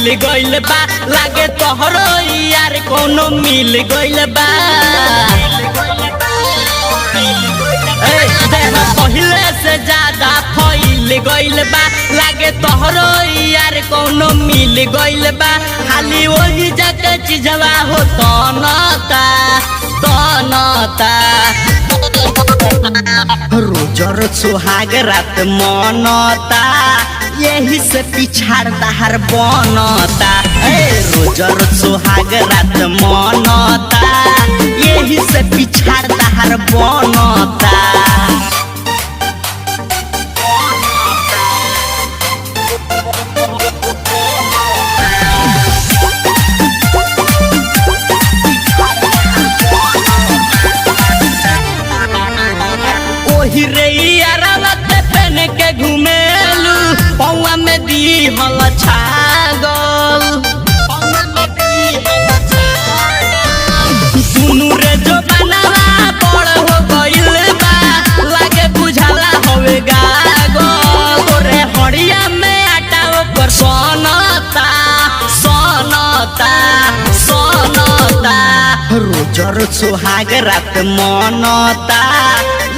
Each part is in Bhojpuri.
फैल गइल बा लागे तोहरो यार कोनो मिल गइल बा पहले से ज्यादा फैल गइल बा लागे तोहरो यार कोनो मिल गइल बा खाली वही जगह चीजवा हो तनता रोजर सुहाग रात मनता यही से पिछाड़ता हर बनता रोजर सुहाग रात मनता यही से पिछाड़ता हर बनता पहन के घूमेलू पौआ में दी हल छागल सुनू रे जो बनावा बड़ हो गइल बा लागे बुझाला होवे गागल तोरे हड़िया में आटा ओकर सनता रोजर सुहाग रात मनता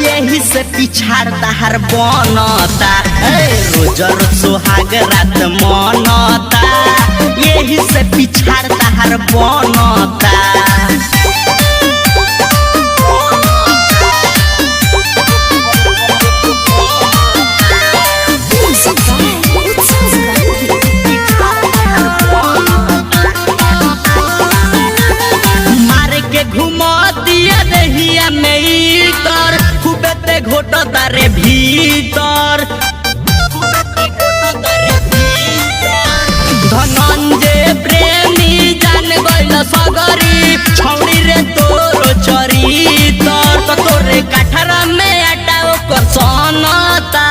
यही से पिछाड़ता हर बनता रोजर सुहाग रात मनता यही से पिछाड़ता हर बनता घोट तारे भीतर धनंजय प्रेमी जान गइल सगरी छौड़ी रे तोरो चरितर तो तोरे काठरा में आटा ओकर सनता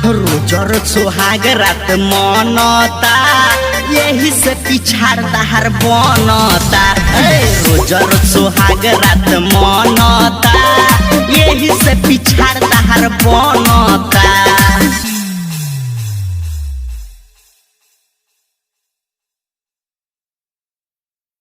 रोजर सुहाग रात मनता यही से पिछाड़ता हर बनता रोजर सुहाग रात मनता यही से पिछाड़ता हर बनता।